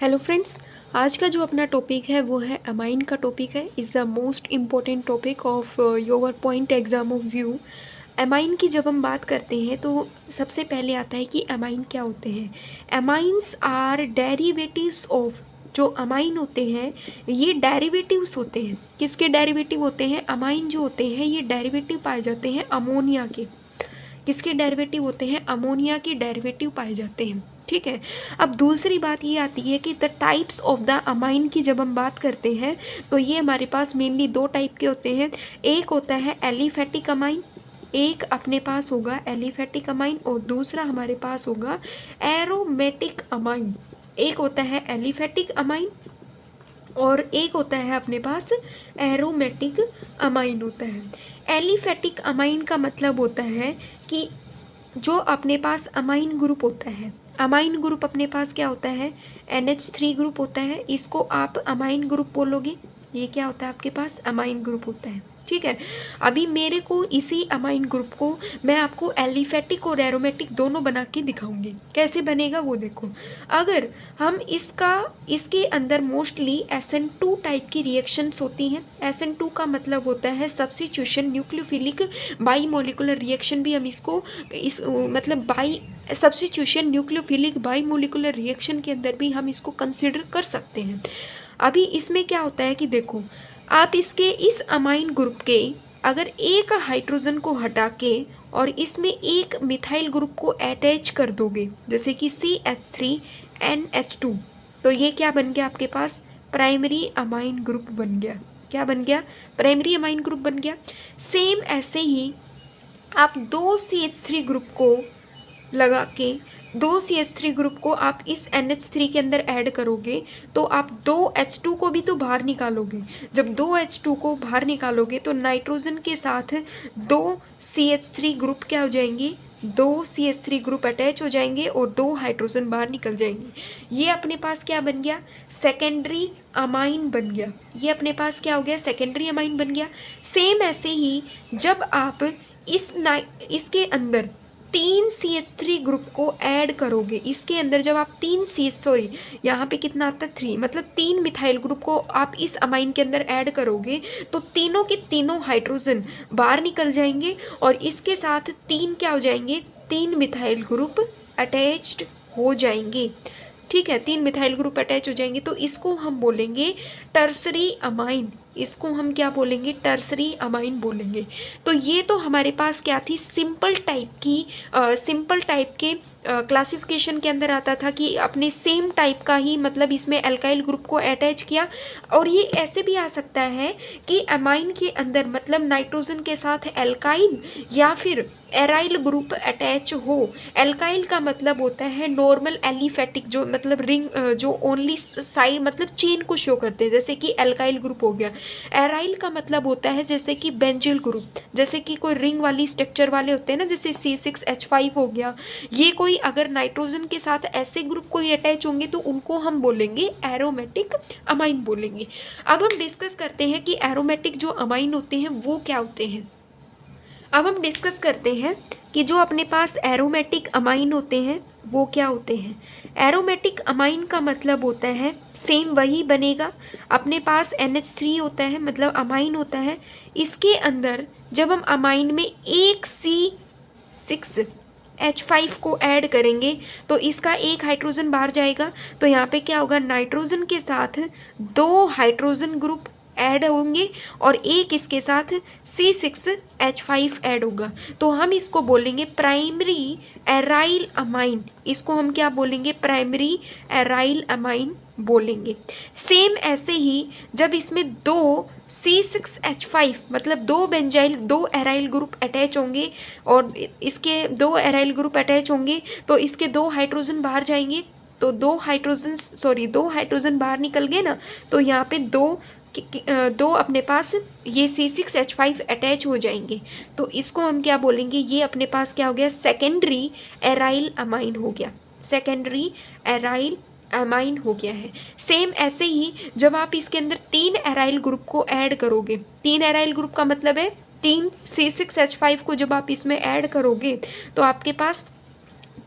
Hello friends, आज का जो अपना टॉपिक है वो है अमाइन का टॉपिक है। Is the most important topic of your point exam of view. Amine की जब हम बात करते हैं तो सबसे पहले आता है कि अमाइन क्या होते हैं। अमाइंस आर डेरिवेटिव्स ऑफ, जो अमाइन होते हैं ये डेरिवेटिव्स होते हैं। किसके डेरिवेटिव होते हैं? अमाइन जो होते हैं ये डेरिवेटिव पाए जाते हैं अमोनिया के। किसके डेरिवेटिव होते हैं? अमोनिया के डेरिवेटिव पाए जाते हैं। ठीक है। अब दूसरी बात ये आती है कि the types of the amine की जब हम बात करते हैं तो ये हमारे पास मेनली दो टाइप के होते हैं। एक होता है एलिफेटिक अमाइन, एक अपने पास होगा एलिफेटिक अमाइन और दूसरा हमारे पास होगा एरोमेटिक अमाइन। एक होता है एलिफेटिक अमाइन और एक होता है अपने पास एरोमेटिक अमाइन होता है। एलिफेटिक अमाइन का मतलब होता है कि जो अपने पास अमाइन ग्रुप होता है, अमाइन ग्रुप अपने पास क्या होता है? NH3 ग्रुप होता है। इसको आप अमाइन ग्रुप बोलोगे। ये क्या होता है आपके पास? अमाइन ग्रुप होता है। ठीक है। अभी मेरे को इसी अमाइन ग्रुप को मैं आपको एलिफेटिक और एरोमेटिक दोनों बना के दिखाऊंगी। कैसे बनेगा वो देखो। अगर हम इसके अंदर मोस्टली SN2 टाइप की रिएक्शंस होती हैं। SN2 का मतलब होता है सब्स्टिट्यूशन न्यूक्लियोफिलिक बाईमोलिकुलर रिएक्शन, भी हम इसको मतलब सब्स्टिट्यूशन न्यूक्लियोफिलिक बाईमोलिकुलर रिएक्शन के अंदर भी हम इसको कंसिडर कर सकते हैं। अभी इसमें क्या होता है कि देखो, आप इसके इस अमाइन ग्रुप के अगर एक हाइड्रोजन को हटा के और इसमें एक मिथाइल ग्रुप को अटैच कर दोगे, जैसे कि CH3NH2, तो ये क्या बन गया आपके पास? प्राइमरी अमाइन ग्रुप बन गया। क्या बन गया? प्राइमरी अमाइन ग्रुप बन गया। सेम ऐसे ही आप दो CH3 ग्रुप को लगा के, दो CH3 ग्रुप को आप इस NH3 के अंदर ऐड करोगे तो आप दो H2 को भी तो बाहर निकालोगे। जब दो H2 को बाहर निकालोगे तो नाइट्रोजन के साथ दो CH3 ग्रुप क्या हो जाएंगे? दो CH3 ग्रुप अटैच हो जाएंगे और दो हाइड्रोजन बाहर निकल जाएंगे। ये अपने पास क्या बन गया? सेकेंडरी अमाइन बन गया। ये अपने पास क्या हो गया? सेकेंडरी अमाइन बन गया। सेम ऐसे ही जब आप इसके अंदर तीन CH3 ग्रुप को ऐड करोगे, इसके अंदर जब आप यहाँ पे कितना आता है? 3, मतलब 3 मिथाइल ग्रुप को आप इस अमाइन के अंदर ऐड करोगे तो तीनों के तीनों हाइड्रोजन बाहर निकल जाएंगे और इसके साथ 3 क्या हो जाएंगे? 3 मिथाइल ग्रुप अटैच्ड हो जाएंगे। ठीक है, 3 मिथाइल ग्रुप अटैच हो जाएंगे तो इसको हम बोलेंगे टर्सरी अमाइन। इसको हम क्या बोलेंगे? टर्सरी अमाइन बोलेंगे। तो ये तो हमारे पास क्या थी? सिंपल टाइप के क्लासिफिकेशन के अंदर आता था कि अपने सेम टाइप का ही, मतलब इसमें एल्काइल ग्रुप को अटैच किया। और ये ऐसे भी आ सकता है कि अमाइन के अंदर मतलब नाइट्रोजन के साथ एल्काइल या फिर एराइल ग्रुप अटैच हो। एल्काइल का मतलब होता है नॉर्मल एलिफेटिक, जो मतलब रिंग, जो ओनली साइड मतलब चेन को शो करते हैं, जैसे कि एल्काइल ग्रुप हो गया। एराइल का मतलब होता है जैसे कि बेंजिल ग्रुप, जैसे कि कोई रिंग वाली स्ट्रक्चर वाले होते हैं ना, जैसे C6H5 हो गया। ये कोई अगर नाइट्रोजन के साथ ऐसे ग्रुप कोई अटैच होंगे तो उनको हम बोलेंगे एरोमेटिक अमाइन बोलेंगे। अब हम डिस्कस करते हैं कि एरोमेटिक जो अमाइन होते हैं वो क्या होते हैं। अब हम डिस्कस करते हैं कि जो अपने पास एरोमेटिक अमाइन होते हैं वो क्या होते हैं। एरोमेटिक अमाइन का मतलब होता है सेम वही बनेगा। अपने पास NH3 होता है, मतलब अमाइन होता है। इसके अंदर जब हम अमाइन में एक C6H5 को ऐड करेंगे तो इसका एक हाइड्रोजन बाहर जाएगा। तो यहाँ पे क्या होगा? नाइट्रोजन के साथ दो हाइड्रोजन ग्रुप ऐड होंगे और एक इसके साथ C6H5 ऐड होगा। तो हम इसको बोलेंगे प्राइमरी एराइल अमाइन। इसको हम क्या बोलेंगे? प्राइमरी एराइल अमाइन बोलेंगे। सेम ऐसे ही जब इसमें दो C6H5 मतलब दो एराइल ग्रुप अटैच होंगे और इसके दो एराइल ग्रुप अटैच होंगे तो इसके दो हाइड्रोजन बाहर जाएंगे। तो दो हाइड्रोजन बाहर निकल गए ना, तो यहाँ पे दो अपने पास ये C6H5 अटैच हो जाएंगे। तो इसको हम क्या बोलेंगे? ये अपने पास क्या हो गया? सेकेंडरी एराइल अमाइन हो गया। सेकेंडरी एराइल अमाइन हो गया है। सेम ऐसे ही जब आप इसके अंदर 3 एराइल ग्रुप को ऐड करोगे, 3 एराइल ग्रुप का मतलब है 3 C6H5 को जब आप इसमें ऐड करोगे तो आपके पास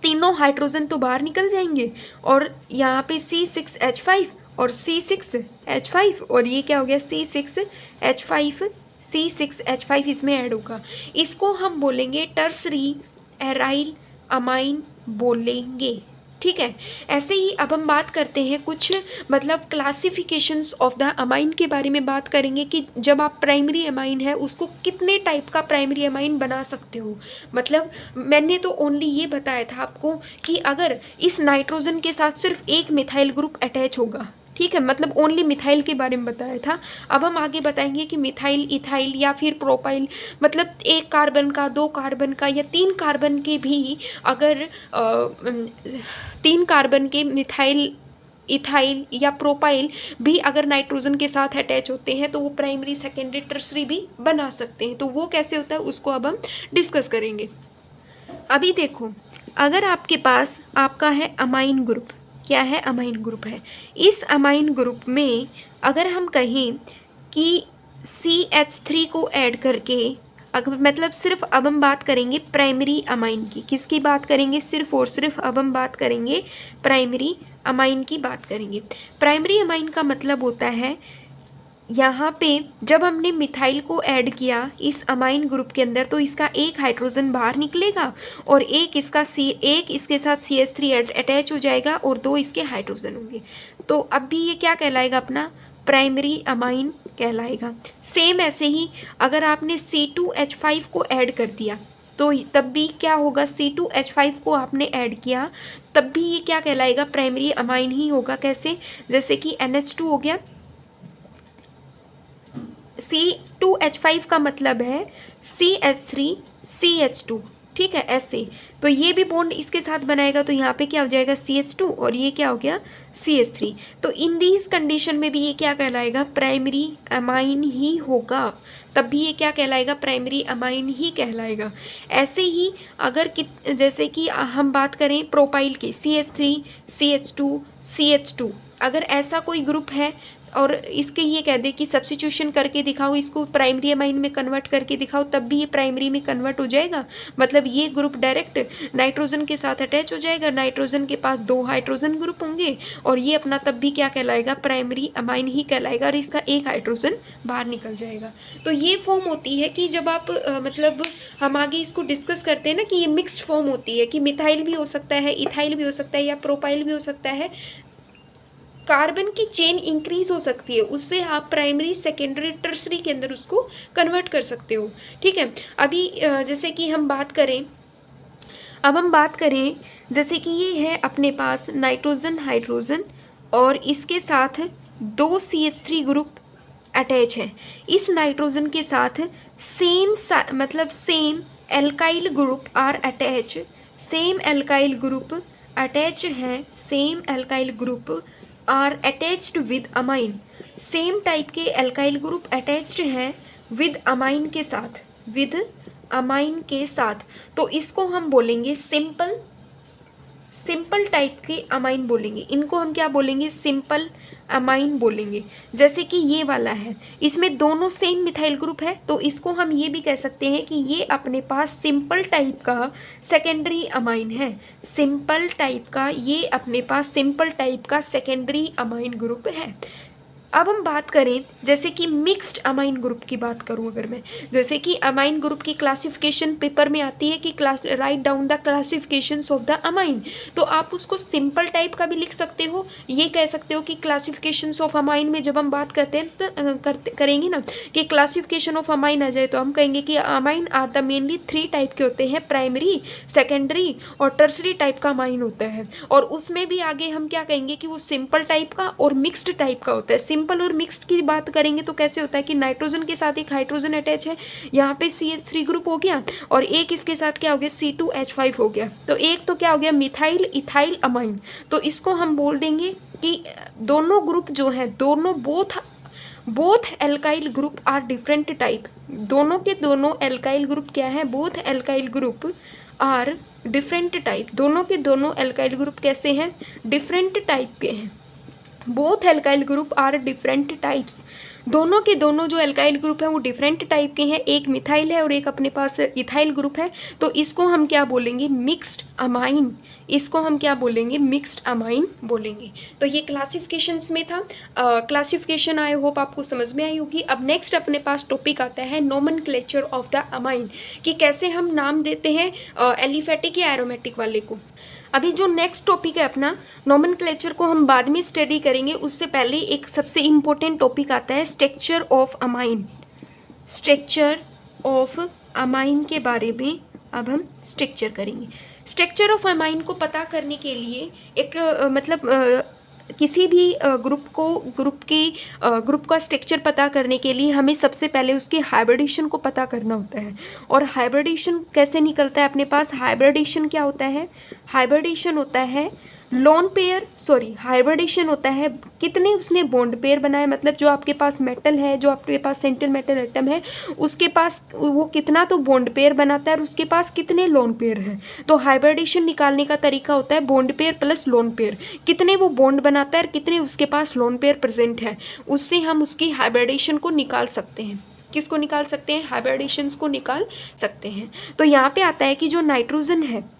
तीनों हाइड्रोजन तो बाहर निकल जाएंगे और यहाँ पे C6H5 और C6H5 और ये क्या हो गया C6H5 C6H5 इसमें ऐड होगा। इसको हम बोलेंगे टर्सरी एराइल अमाइन बोलेंगे। ठीक है। ऐसे ही अब हम बात करते हैं कुछ मतलब क्लासिफिकेशंस ऑफ द अमाइन के बारे में बात करेंगे कि जब आप प्राइमरी अमाइन है उसको कितने टाइप का प्राइमरी अमाइन बना सकते हो। मतलब मैंने तो ओनली ये बताया था आपको कि अगर इस नाइट्रोजन के साथ सिर्फ एक मिथाइल ग्रुप अटैच होगा, ठीक है, मतलब ओनली मिथाइल के बारे में बताया था। अब हम आगे बताएंगे कि मिथाइल, इथाइल या फिर प्रोपाइल, मतलब एक कार्बन का, दो कार्बन का या तीन कार्बन के भी अगर 3 कार्बन के मिथाइल, इथाइल या प्रोपाइल भी अगर नाइट्रोजन के साथ अटैच होते हैं तो वो प्राइमरी, सेकेंडरी, टर्सरी भी बना सकते हैं। तो वो कैसे होता है उसको अब हम डिस्कस करेंगे। अभी देखो, अगर आपके पास आपका है अमाइन ग्रुप, क्या है, अमाइन ग्रुप है। इस अमाइन ग्रुप में अगर हम कहें कि CH3 को ऐड करके, अगर मतलब सिर्फ अब हम बात करेंगे प्राइमरी अमाइन की, किसकी बात करेंगे, सिर्फ और सिर्फ अब हम बात करेंगे प्राइमरी अमाइन की बात करेंगे। प्राइमरी अमाइन का मतलब होता है यहाँ पे जब हमने मिथाइल को ऐड किया इस अमाइन ग्रुप के अंदर तो इसका एक हाइड्रोजन बाहर निकलेगा और एक इसके साथ CH3 अटैच हो जाएगा और 2 इसके हाइड्रोजन होंगे। तो अब भी ये क्या कहलाएगा, अपना प्राइमरी अमाइन कहलाएगा। सेम ऐसे ही अगर आपने C2H5 को ऐड कर दिया तो तब भी क्या होगा, C2H5 को आपने ऐड किया तब भी ये क्या कहलाएगा, प्राइमरी अमाइन ही होगा। कैसे, जैसे कि NH2 हो गया, C2H5 का मतलब है CH3CH2, ठीक है, ऐसे। तो ये भी बॉन्ड इसके साथ बनाएगा तो यहाँ पे क्या हो जाएगा CH2 और ये क्या हो गया CH3। तो इन दीज कंडीशन में भी ये क्या कहलाएगा, प्राइमरी अमाइन ही होगा। तब भी ये क्या कहलाएगा, प्राइमरी अमाइन ही कहलाएगा। ऐसे ही अगर जैसे कि हम बात करें प्रोपाइल की, CH3 CH2 CH2, अगर ऐसा कोई ग्रुप है और इसके ये कह दे कि सब्स्टिट्यूशन करके दिखाओ, इसको प्राइमरी अमाइन में कन्वर्ट करके दिखाओ, तब भी ये प्राइमरी में कन्वर्ट हो जाएगा। मतलब ये ग्रुप डायरेक्ट नाइट्रोजन के साथ अटैच हो जाएगा, नाइट्रोजन के पास 2 हाइड्रोजन ग्रुप होंगे और ये अपना तब भी क्या कहलाएगा, प्राइमरी अमाइन ही कहलाएगा और इसका एक हाइड्रोजन बाहर निकल जाएगा। तो ये फॉर्म होती है कि जब आप मतलब हम आगे इसको डिस्कस करते हैं ना कि ये मिक्स्ड फॉर्म होती है कि मिथाइल भी हो सकता है, इथाइल भी हो सकता है या प्रोपाइल भी हो सकता है। कार्बन की चेन इंक्रीज हो सकती है, उससे आप प्राइमरी, सेकेंडरी, टर्सरी के अंदर उसको कन्वर्ट कर सकते हो। ठीक है। अभी जैसे कि हम बात करें, अब हम बात करें जैसे कि ये है अपने पास नाइट्रोजन, हाइड्रोजन और इसके साथ 2 CH3 ग्रुप अटैच है। इस नाइट्रोजन के साथ same alkyl group are attach, same alkyl group attach है, same alkyl group are attached with amine, same type के एल्काइल ग्रुप अटैच्ड हैं विद अमाइन के साथ, विद अमाइन के साथ। तो इसको हम बोलेंगे सिंपल टाइप के अमाइन बोलेंगे। इनको हम क्या बोलेंगे, सिंपल अमाइन बोलेंगे। जैसे कि ये वाला है, इसमें दोनों सेम मिथाइल ग्रुप है तो इसको हम ये भी कह सकते हैं कि ये अपने पास सिंपल टाइप का सेकेंडरी अमाइन है। सिंपल टाइप का, ये अपने पास सिंपल टाइप का सेकेंडरी अमाइन ग्रुप है। अब हम बात करें जैसे कि मिक्स्ड अमाइन ग्रुप की बात करूं, अगर मैं जैसे कि अमाइन ग्रुप की क्लासिफिकेशन पेपर में आती है कि write down the classifications of the amine, तो आप उसको सिंपल टाइप का भी लिख सकते हो। ये कह सकते हो कि क्लासिफिकेशंस ऑफ अमाइन में जब हम बात करते हैं तो करेंगे ना कि क्लासिफिकेशन ऑफ अमाइन आ जाए तो हम कहेंगे कि amine are the mainly 3 type के होते हैं, प्राइमरी, सेकेंडरी और टर्सरी टाइप का अमाइन होता है। और उसमें भी आगे हम क्या कहेंगे कि वो सिंपल टाइप का और मिक्स्ड टाइप का होता है। सिंपल और मिक्स्ड की बात करेंगे तो कैसे होता है कि नाइट्रोजन के साथ एक हाइड्रोजन अटैच है, यहाँ पे CH3 ग्रुप हो गया और एक इसके साथ क्या हो गया, C2H5 हो गया। तो एक तो क्या हो गया, मिथाइल इथाइल अमाइन। तो इसको हम बोल देंगे कि दोनों ग्रुप जो है, दोनों both alkyl group are different type. दोनों के दोनों एल्काइल ग्रुप क्या है, both alkyl group are different type. दोनों के दोनों एल्काइल ग्रुप कैसे हैं, डिफरेंट टाइप के हैं। Both alkyl group are different types. दोनों के दोनों जो एल्काइल ग्रुप है वो डिफरेंट टाइप के हैं, एक मिथाइल है और एक अपने पास इथाइल ग्रुप है, तो इसको हम क्या बोलेंगे, मिक्स्ड अमाइन। इसको हम क्या बोलेंगे, मिक्स्ड अमाइन बोलेंगे। तो ये क्लासिफिकेशंस में था। क्लासिफिकेशन आई होप आपको समझ में आई होगी। अब नेक्स्ट अपने पास टॉपिक आता है नोमेनक्लेचर ऑफ द अमाइन, कि कैसे हम नाम देते हैं एलिफेटिक या एरोमेटिक वाले को। अभी जो नेक्स्ट टॉपिक है अपना, नोमेनक्लेचर को हम बाद में स्टडी करेंगे, उससे पहले एक सबसे इम्पोर्टेंट टॉपिक आता है structure of amine. Structure of amine के बारे में अब हम स्ट्रक्चर करेंगे। स्ट्रक्चर ऑफ अमाइन को पता करने के लिए एक किसी भी ग्रुप का स्ट्रक्चर पता करने के लिए हमें सबसे पहले उसकी हाइब्रिडेशन को पता करना होता है। और हाइब्रिडेशन कैसे निकलता है अपने पास, हाइब्रिडेशन क्या होता है, हाइब्रिडेशन होता है हाइब्रिडेशन होता है कितने उसने बॉन्ड पेयर बनाए, मतलब जो आपके पास मेटल है, जो आपके पास सेंट्रल मेटल एटम है, उसके पास वो कितना तो बॉन्ड पेयर बनाता है और उसके पास कितने लोन पेयर हैं। तो हाइब्रिडेशन निकालने का तरीका होता है bond pair plus lone pair, कितने वो बॉन्ड बनाता है और कितने उसके पास लोन पेयर प्रेजेंट है, उससे हम उसकी हाइब्रिडेशन को निकाल सकते हैं। किसको निकाल सकते हैं, हाइब्रिडेशंस को निकाल सकते हैं। तो यहाँ पे आता है कि जो नाइट्रोजन है,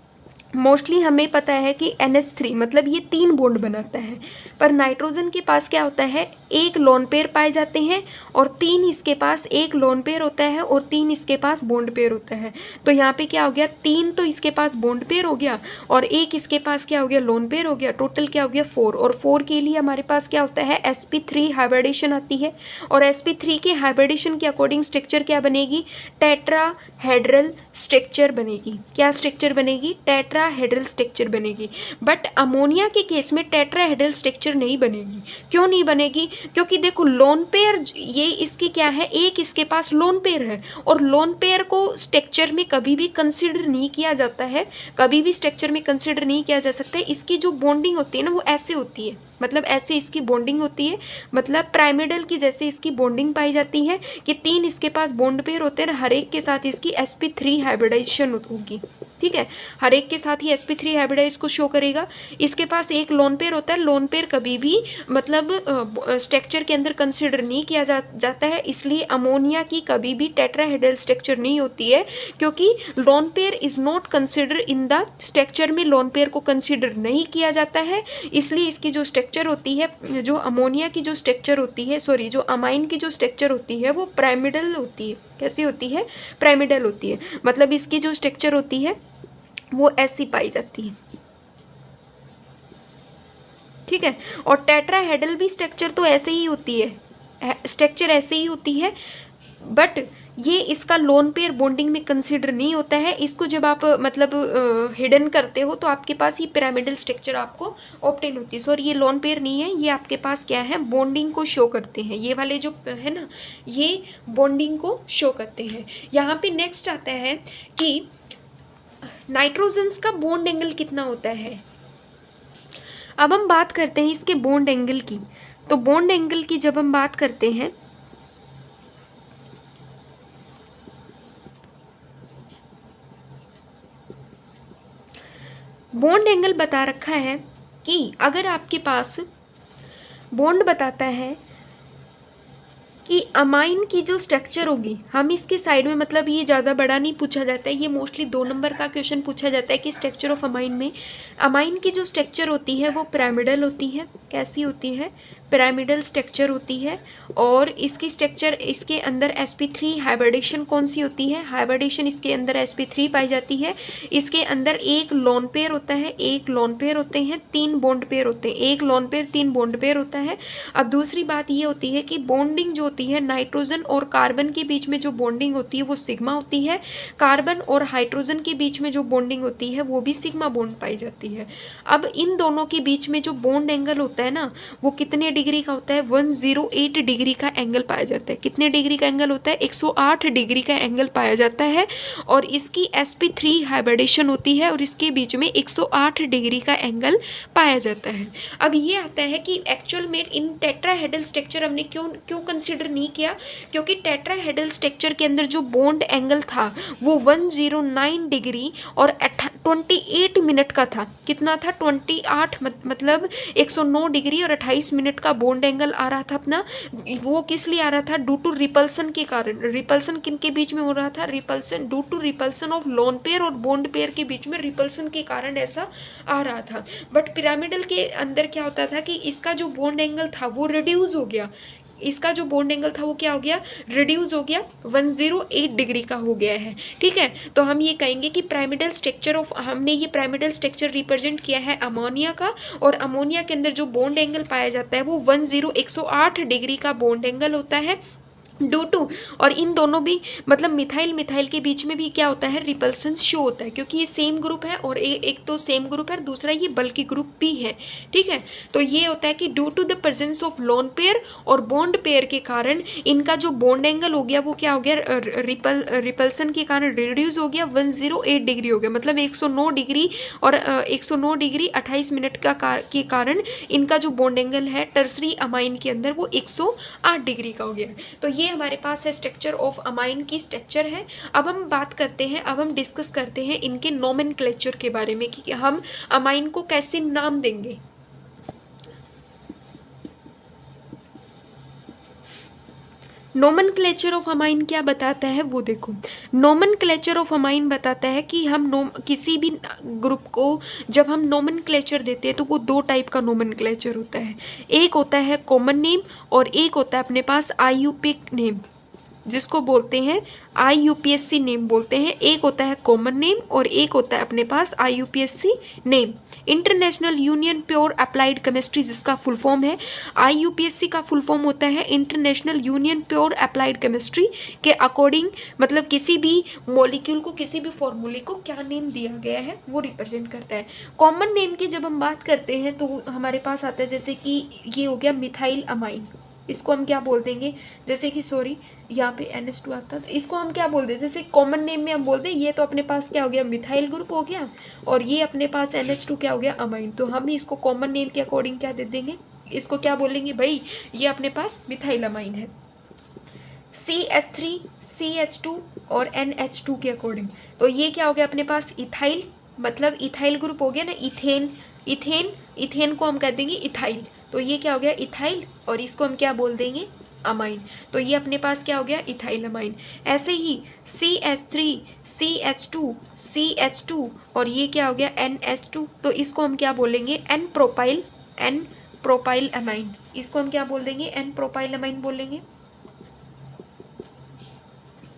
मोस्टली हमें पता है कि NH3 मतलब ये 3 बॉन्ड बनाता है, पर नाइट्रोजन के पास क्या होता है, एक लोन पेयर पाए जाते हैं और 3 इसके पास एक लोन पेयर होता है और 3 इसके पास बॉन्ड पेयर होता है। तो यहाँ पे क्या हो गया, 3 तो इसके पास बॉन्ड पेयर हो गया और एक इसके पास क्या हो गया, लोन पेयर हो गया, टोटल क्या हो गया 4। और 4 के लिए हमारे पास क्या होता है, sp3 हाइब्रिडेशन आती है। और sp3 के हाइब्रिडेशन के अकॉर्डिंग स्ट्रक्चर क्या बनेगी, टेट्राहेड्रल स्ट्रक्चर बनेगी। क्या स्ट्रक्चर बनेगी, टेट्राहेड्रल स्ट्रक्चर बनेगी। बट अमोनिया के केस में टेट्राहेड्रल स्ट्रक्चर नहीं बनेगी। क्यों नहीं बनेगी, क्योंकि देखो लोन पेयर ये इसकी क्या है, एक इसके पास लोन पेयर है और लोन पेयर को स्ट्रक्चर में कभी भी कंसिडर नहीं किया जाता है, कभी भी स्ट्रक्चर में कंसिडर नहीं किया जा सकता है। इसकी जो बॉन्डिंग होती है ना वो ऐसे होती है, मतलब ऐसे इसकी बॉन्डिंग होती है, मतलब प्राइमिडल की जैसे इसकी बॉन्डिंग पाई जाती है कि 3 इसके पास बॉन्ड पेयर होते हैं, हर एक के साथ इसकी sp3 हाइब्रिडाइजेशन होगी। ठीक है, हर एक के साथ ही sp3 हाइब्रिडाइज को शो करेगा। इसके पास एक लोन पेयर होता है, लोन पेयर कभी भी मतलब स्ट्रक्चर के अंदर कंसिडर नहीं किया जाता है, इसलिए अमोनिया की कभी भी टेट्राहेड्रल स्ट्रक्चर नहीं होती है, क्योंकि lone pair is not consider in the structure में लोन पेयर को कंसिडर नहीं किया जाता है। इसलिए इसकी जो स्ट्रक्चर होती है, जो अमोनिया की जो स्ट्रक्चर होती है, जो अमाइन की जो स्ट्रक्चर होती है वो पिरामिडल होती है। कैसी होती है, पिरामिडल होती है, मतलब इसकी जो स्ट्रक्चर होती है वो ऐसी पाई जाती है। ठीक है, और टेट्राहेड्रल भी स्ट्रक्चर तो ऐसे ही होती है, स्ट्रक्चर ऐसे ही होती है, बट ये इसका लोन पेयर बॉन्डिंग में कंसिडर नहीं होता है। इसको जब आप मतलब हिडन करते हो तो आपके पास ये पिरामिडल स्ट्रक्चर आपको ऑब्टेन होती है। सॉरी, ये लोन पेयर नहीं है, ये आपके पास क्या है, बॉन्डिंग को शो करते हैं। ये वाले जो है ना, ये बॉन्डिंग को शो करते हैं। यहाँ पे नेक्स्ट आता है कि नाइट्रोजन्स का बॉन्ड एंगल कितना होता है। अब हम बात करते हैं इसके बॉन्ड एंगल की। तो बॉन्ड एंगल की जब हम बात करते हैं, बॉन्ड एंगल बता रखा है कि अगर आपके पास बॉन्ड बताता है कि अमाइन की जो स्ट्रक्चर होगी, हम इसके साइड में, मतलब ये ज़्यादा बड़ा नहीं पूछा जाता है, ये मोस्टली 2 नंबर का क्वेश्चन पूछा जाता है कि स्ट्रक्चर ऑफ अमाइन में अमाइन की जो स्ट्रक्चर होती है वो पिरामिडल होती है। कैसी होती है, पिरामिडल स्ट्रक्चर होती है। और इसकी स्ट्रक्चर, इसके अंदर sp3 हाइब्रिडेशन कौन सी होती है, हाइब्रिडेशन इसके अंदर sp3 पाई जाती है। इसके अंदर एक लोन पेयर होता है, एक लोन पेयर होते हैं, 3 बॉन्ड पेयर होते हैं, एक लोन पेयर 3 बॉन्ड पेयर होता है। अब दूसरी बात ये होती है कि बॉन्डिंग जो होती है नाइट्रोजन और कार्बन के बीच में जो बॉन्डिंग होती है वो सिग्मा होती है, कार्बन और हाइड्रोजन के बीच में जो बॉन्डिंग होती है वो भी सिग्मा बॉन्ड पाई जाती है। अब इन दोनों के बीच में जो बॉन्ड एंगल होता है ना वो कितने डिग्री का होता है, 108 डिग्री का एंगल पाया जाता है। कितने डिग्री का एंगल होता है, 108 डिग्री का एंगल पाया जाता है। और इसकी sp3 हाइब्रिडेशन होती है और इसके बीच में 108 डिग्री का एंगल पाया जाता है। अब ये आता है कि एक्चुअल में इन टेट्राहेड्रल स्ट्रक्चर हमने क्यों कंसिडर नहीं किया, क्योंकि टेट्राहेड्रल स्ट्रक्चर के अंदर जो बॉन्ड एंगल था वो 109 डिग्री और 28 मिनट का था। कितना था, 28 मतलब 109 डिग्री और 28 मिनट का बॉन्ड एंगल आ रहा था अपना, वो किस लिए आ रहा था, ड्यू टू रिपल्सन के कारण। रिपल्सन किन के बीच में हो रहा था, repulsion due to repulsion of lone pair और बॉन्ड पेयर के बीच में रिपल्सन के कारण ऐसा आ रहा था। बट पिरामिडल के अंदर क्या होता था कि इसका जो बॉन्ड एंगल था वो रिड्यूस हो गया, इसका जो बॉन्ड एंगल था वो क्या हो गया, रिड्यूस हो गया, 108 डिग्री का हो गया है। ठीक है, तो हम ये कहेंगे कि पिरामिडल स्ट्रक्चर ऑफ, हमने ये पिरामिडल स्ट्रक्चर रिप्रेजेंट किया है अमोनिया का, और अमोनिया के अंदर जो बॉन्ड एंगल पाया जाता है वो 108 डिग्री का बॉन्ड एंगल होता है ड्यू टू, और इन दोनों भी मतलब मिथाइल मिथाइल के बीच में भी क्या होता है, रिपल्सन शो होता है, क्योंकि ये सेम ग्रुप है, और एक तो सेम ग्रुप है, दूसरा ये बल्कि ग्रुप भी है। ठीक है, तो ये होता है कि due to the presence of lone pair और बॉन्ड पेयर के कारण इनका जो बॉन्ड एंगल हो गया वो क्या हो गया, रिपल्सन के कारण रिड्यूस हो गया, 108 डिग्री हो गया, मतलब 109 डिग्री और 109 डिग्री 28 मिनट के कारण इनका जो बॉन्ड एंगल है टर्सरी अमाइन के अंदर वो 108 डिग्री का हो गया। तो ये हमारे पास है स्ट्रक्चर ऑफ अमाइन की स्ट्रक्चर है। अब हम बात करते हैं, अब हम डिस्कस करते हैं इनके नोमेनक्लेचर के बारे में कि हम अमाइन को कैसे नाम देंगे। नोमेनक्लेचर ऑफ अमाइन क्या बताता है वो देखो, नोमेनक्लेचर ऑफ अमाइन बताता है कि हम किसी भी ग्रुप को जब हम नोमेनक्लेचर देते हैं तो वो दो टाइप का नोमेनक्लेचर होता है, एक होता है कॉमन नेम और एक होता है अपने पास आईयूपीएसी नेम, जिसको बोलते हैं IUPAC नेम बोलते हैं। एक होता है कॉमन नेम और एक होता है अपने पास IUPAC name, international union pure applied chemistry जिसका फुल फॉर्म है। IUPAC का फुल फॉर्म होता है international union pure applied chemistry के अकॉर्डिंग, मतलब किसी भी मॉलिक्यूल को, किसी भी फॉर्मूले को क्या नेम दिया गया है वो रिप्रेजेंट करता है। कॉमन नेम की जब हम बात करते हैं तो हमारे पास आता है जैसे कि ये हो गया मिथाइल अमाइन, इसको हम क्या बोल देंगे, जैसे कि सॉरी यहाँ पे NH2 आता है तो इसको हम क्या बोल दें, जैसे कॉमन नेम में हम बोल दें ये तो अपने पास क्या हो गया, मिथाइल ग्रुप हो गया, और ये अपने पास NH2 क्या हो गया, अमाइन। तो हम इसको कॉमन नेम के अकॉर्डिंग क्या दे देंगे, इसको क्या बोलेंगे भाई, ये अपने पास मिथाइल अमाइन है। CH3 CH2 और NH2 के अकॉर्डिंग तो ये क्या हो गया अपने पास इथाइल, मतलब इथाइल ग्रुप हो गया ना, इथेन इथेन इथेन को हम कह देंगे इथाइल, तो ये क्या हो गया इथाइल, और इसको हम क्या बोल देंगे अमाइन, तो ये अपने पास क्या हो गया इथाइल अमाइन। ऐसे ही CH3 CH2 CH2 और ये क्या हो गया NH2, तो इसको हम क्या बोलेंगे N प्रोपाइल अमाइन, इसको हम क्या बोल देंगे N प्रोपाइल अमाइन बोलेंगे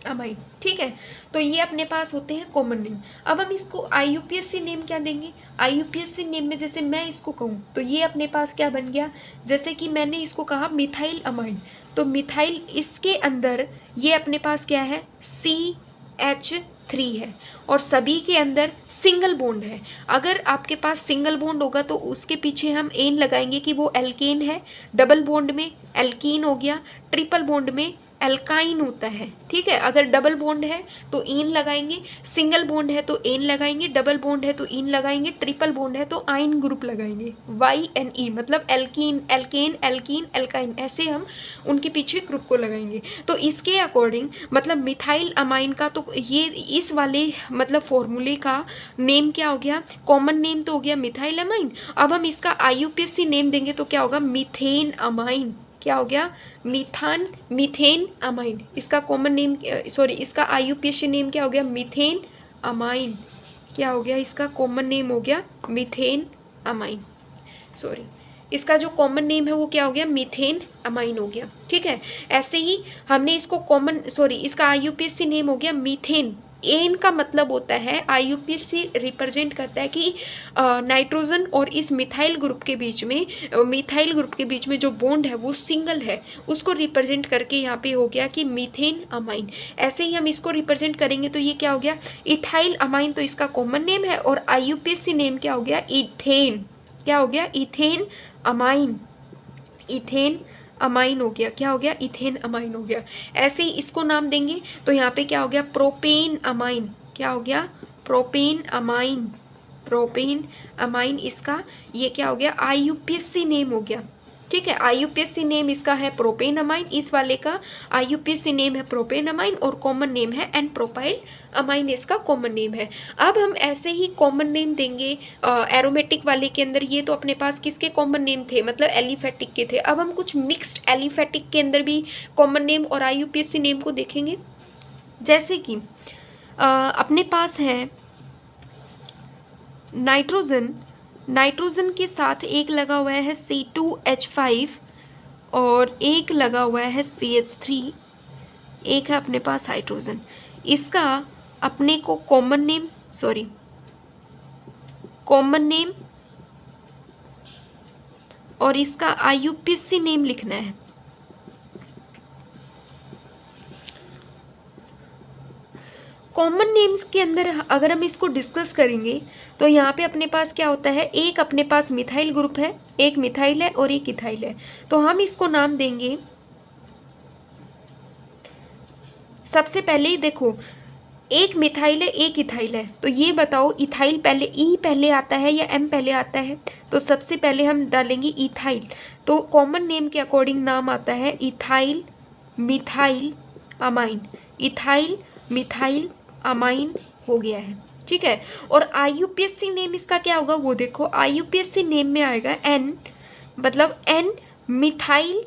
अमाइन। ठीक है, तो ये अपने पास होते हैं कॉमन नेम। अब हम इसको IUPAC नेम क्या देंगे, IUPAC नेम में जैसे मैं इसको कहूँ तो ये अपने पास क्या बन गया, जैसे कि मैंने इसको कहा मिथाइल अमाइन, तो मिथाइल इसके अंदर ये अपने पास क्या है CH3 है, और सभी के अंदर सिंगल बॉन्ड है। अगर आपके पास सिंगल बॉन्ड होगा तो उसके पीछे हम एन लगाएंगे कि वो एल्केन है, डबल बॉन्ड में एल्कीन हो गया, ट्रिपल बॉन्ड में एल्काइन होता है। ठीक है, अगर डबल बॉन्ड है तो इन लगाएंगे, सिंगल बॉन्ड है तो एन लगाएंगे, डबल बॉन्ड है तो इन लगाएंगे, ट्रिपल बॉन्ड है तो आइन ग्रुप लगाएंगे, YNE, मतलब एल्कीन एल्केन एल्कीन एल्काइन, ऐसे हम उनके पीछे ग्रुप को लगाएंगे। तो इसके अकॉर्डिंग मतलब मिथाइल अमाइन का तो ये इस वाले मतलब फॉर्मूले का नेम क्या हो गया, कॉमन नेम तो हो गया मिथाइल अमाइन। अब हम इसका IUPAC नेम देंगे तो क्या होगा मीथेन अमाइन, क्या हो गया मीथेन अमाइन, इसका कॉमन नेम सॉरी इसका IUPAC नेम क्या हो गया मीथेन अमाइन, क्या हो गया इसका कॉमन नेम हो गया मीथेन अमाइन, सॉरी इसका जो कॉमन नेम है वो क्या हो गया मीथेन अमाइन हो गया। ठीक है, ऐसे ही हमने इसको कॉमन सॉरी इसका IUPAC नेम हो गया मीथेन, एन का मतलब होता है IUPAC रिप्रेजेंट करता है कि नाइट्रोजन और इस मिथाइल ग्रुप के बीच में जो बॉन्ड है वो सिंगल है, उसको रिप्रेजेंट करके यहाँ पे हो गया कि मीथेन अमाइन। ऐसे ही हम इसको रिप्रेजेंट करेंगे तो ये क्या हो गया इथाइल अमाइन, तो इसका कॉमन नेम है, और IUPAC नेम क्या हो गया इथेन, क्या हो गया इथेन अमाइन, इथेन अमाइन हो गया, क्या हो गया इथेन अमाइन हो गया। ऐसे ही इसको नाम देंगे तो यहाँ पे क्या हो गया प्रोपेन अमाइन, क्या हो गया प्रोपेन अमाइन, इसका ये क्या हो गया IUPAC नेम हो गया, ठीक है। IUPAC नेम इसका है प्रोपेनमाइन, इस वाले का IUPAC नेम है प्रोपेनमाइन और कॉमन नेम है एन प्रोपाइल अमाइन, इसका कॉमन नेम है। अब हम ऐसे ही कॉमन नेम देंगे एरोमेटिक वाले के अंदर। ये तो अपने पास किसके कॉमन नेम थे, मतलब एलिफेटिक के थे। अब हम कुछ मिक्स्ड एलिफेटिक के अंदर भी कॉमन नेम और IUPAC नेम को देखेंगे। जैसे कि अपने पास है नाइट्रोजन, नाइट्रोजन के साथ एक लगा हुआ है C2H5 और एक लगा हुआ है CH3, एक है अपने पास हाइड्रोजन। इसका अपने को कॉमन नेम और इसका IUPAC नेम लिखना है। कॉमन नेम्स के अंदर अगर हम इसको डिस्कस करेंगे तो यहाँ पे अपने पास क्या होता है, एक अपने पास मिथाइल ग्रुप है, एक मिथाइल है और एक इथाइल है। तो हम इसको नाम देंगे, सबसे पहले ही देखो एक मिथाइल है एक इथाइल है, तो ये बताओ इथाइल पहले ई पहले आता है या एम पहले आता है? तो सबसे पहले हम डालेंगे इथाइल। तो कॉमन नेम के अकॉर्डिंग नाम आता है ethyl methyl amine, ethyl methyl amine हो गया है। ठीक है। और IUPAC नेम इसका क्या होगा वो देखो, IUPAC नेम में आएगा एन, मतलब एन मिथाइल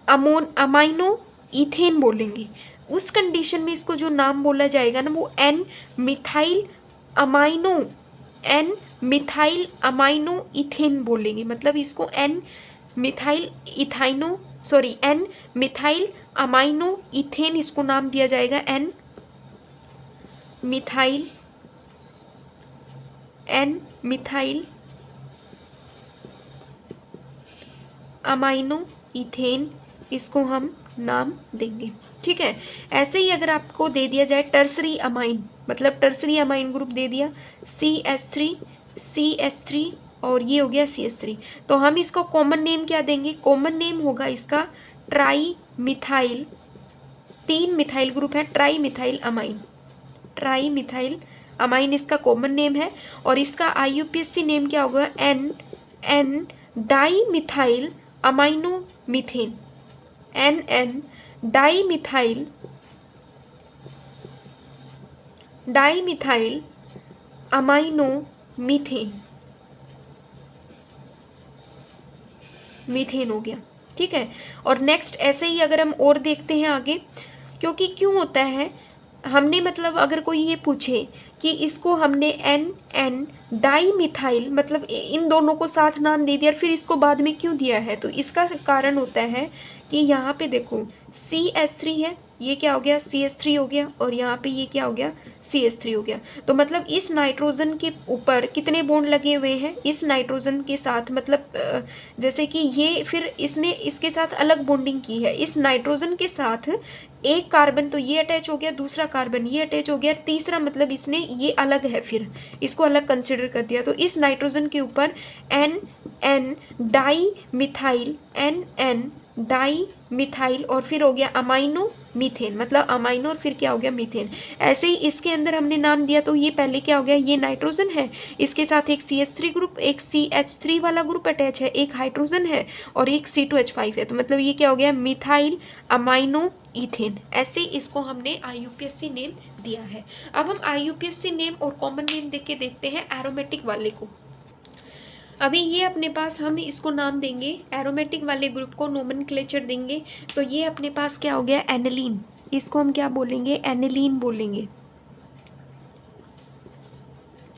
अमाइनो इथेन बोलेंगे। उस कंडीशन में इसको जो नाम बोला जाएगा ना वो एन मिथाइल अमाइनो इथेन बोलेंगे। मतलब इसको एन मिथाइल अमाइनो इथेन इसको नाम दिया जाएगा, एन मिथाइल अमाइनो इथेन, इसको हम नाम देंगे। ठीक है। ऐसे ही अगर आपको दे दिया जाए टर्सरी अमाइन, मतलब टर्सरी अमाइन ग्रुप दे दिया CH3 और ये हो गया CH3, तो हम इसको कॉमन नेम क्या देंगे? कॉमन नेम होगा इसका ट्राई मिथाइल, 3 मिथाइल ग्रुप है, ट्राई मिथाइल अमाइन इसका कॉमन नेम है। और इसका IUPAC नेम क्या होगा? N dimethyl amino methane, NN dimethyl amino methane हो गया। ठीक है। और नेक्स्ट ऐसे ही अगर हम और देखते हैं आगे, क्योंकि क्यों होता है, हमने मतलब अगर कोई ये पूछे कि इसको हमने NN डाई मिथाइल, मतलब इन दोनों को साथ नाम दे दिया, फिर इसको बाद में क्यों दिया है? तो इसका कारण होता है कि यहाँ पे देखो CH3 है, ये क्या हो गया? CH3 हो गया, और यहाँ पे ये क्या हो गया? CH3 हो गया। तो मतलब इस नाइट्रोजन के ऊपर कितने बॉन्ड लगे हुए हैं? इस नाइट्रोजन के साथ, मतलब जैसे कि ये फिर इसने इसके साथ अलग बॉन्डिंग की है। इस नाइट्रोजन के साथ एक कार्बन तो ये अटैच हो गया, दूसरा कार्बन ये अटैच हो गया, तीसरा मतलब इसने ये अलग है, फिर इसको अलग कंसिडर कर दिया। तो इस नाइट्रोजन के ऊपर NN डाई मिथाइल और फिर हो गया अमाइनो मीथेन, मतलब अमाइनो और फिर क्या हो गया? मीथेन। ऐसे ही इसके अंदर हमने नाम दिया, तो ये पहले क्या हो गया? ये नाइट्रोजन है, इसके साथ एक CH3 ग्रुप, एक CH3 वाला ग्रुप अटैच है, एक हाइड्रोजन है और एक C2H5 है। तो मतलब ये क्या हो गया? Methyl amino ethane. ऐसे इसको हमने IUPAC नेम दिया है। अब हम IUPAC नेम और कॉमन नेम देख के देखते हैं एरोमेटिक वाले को। अभी ये अपने पास हम इसको नाम देंगे, एरोमेटिक वाले ग्रुप को नोमेनक्लेचर देंगे। तो ये अपने पास क्या हो गया? एनिलीन, इसको हम क्या बोलेंगे? एनिलीन बोलेंगे,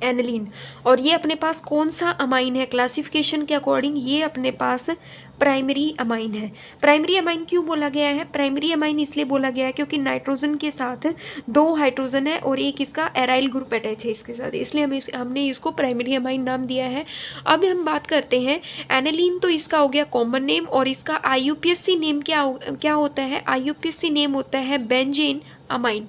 एनिलीन। और ये अपने पास कौन सा अमाइन है? क्लासिफिकेशन के अकॉर्डिंग ये अपने पास प्राइमरी अमाइन है। प्राइमरी अमाइन क्यों बोला गया है? प्राइमरी अमाइन इसलिए बोला गया है क्योंकि नाइट्रोजन के साथ 2 हाइड्रोजन है और एक इसका एराइल ग्रुप अटैच है इसके साथ, इसलिए हमने इसको प्राइमरी अमाइन नाम दिया है। अब हम बात करते हैं एनिलीन, तो इसका हो गया कॉमन नेम, और इसका IUPAC नेम क्या होता है? IUPAC नेम होता है बेंजीन अमाइन।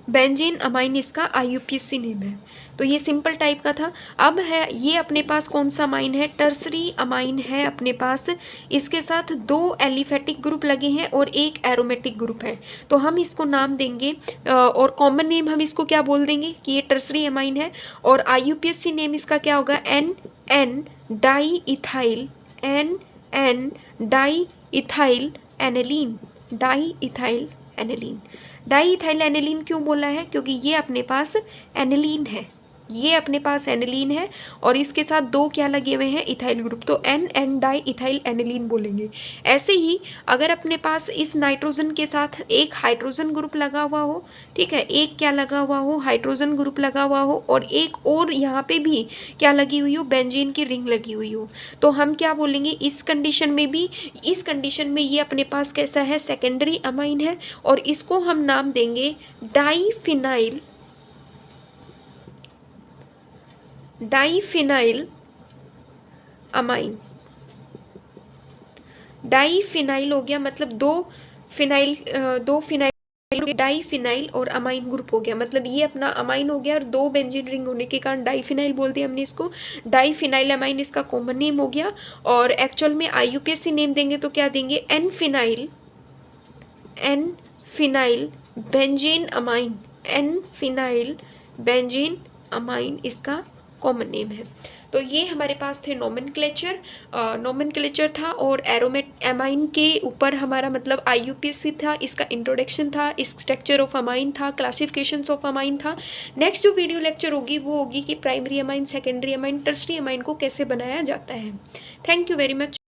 बेंजीन अमाइन इसका IUPAC नेम है। तो ये सिंपल टाइप का था। अब है ये अपने पास कौन सा अमाइन है, टर्सरी अमाइन है अपने पास। इसके साथ 2 एलिफेटिक ग्रुप लगे हैं और 1 एरोमेटिक ग्रुप है। तो हम इसको नाम देंगे और कॉमन नेम हम इसको क्या बोल देंगे कि ये टर्सरी अमाइन है। और IUPAC नेम इसका क्या होगा, NN di ethyl, NN di ethyl aniline, di ethyl aniline. Di ethyl aniline क्यों बोला है, क्योंकि ये अपने पास एनिलीन है, ये अपने पास एनिलीन है और इसके साथ 2 क्या लगे हुए हैं, इथाइल ग्रुप, तो NN डाई इथाइल एनिलीन बोलेंगे। ऐसे ही अगर अपने पास इस नाइट्रोजन के साथ एक हाइड्रोजन ग्रुप लगा हुआ हो, ठीक है, एक क्या लगा हुआ हो, हाइड्रोजन ग्रुप लगा हुआ हो और एक और यहाँ पे भी क्या लगी हुई हो, बेंजीन की रिंग लगी हुई हो, तो हम क्या बोलेंगे इस कंडीशन में भी, इस कंडीशन में ये अपने पास कैसा है, सेकेंडरी अमाइन है और इसको हम नाम देंगे डाईफिनाइल, डाईफिनाइल अमाइन। डाईफिनाइल हो गया मतलब दो फिनाइल डाईफिनाइल और अमाइन ग्रुप हो गया, मतलब ये अपना अमाइन हो गया और 2 बेंजीन रिंग होने के कारण डाईफिनाइल बोल दिया हमने इसको। डाईफिनाइल अमाइन इसका कॉमन नेम हो गया और एक्चुअल में IUPAC नेम देंगे तो क्या देंगे, N phenyl benzene amine, N phenyl benzene amine इसका कॉमन नेम है। तो ये हमारे पास थे नोमेनक्लेचर था और एरोमेट अमाइन के ऊपर हमारा मतलब IUPAC था, इसका इंट्रोडक्शन था, इस स्ट्रक्चर ऑफ अमाइन था, क्लासिफिकेशंस ऑफ अमाइन था। नेक्स्ट जो वीडियो लेक्चर होगी वो होगी कि primary amine, secondary amine, tertiary amine को कैसे बनाया जाता है। Thank you very much.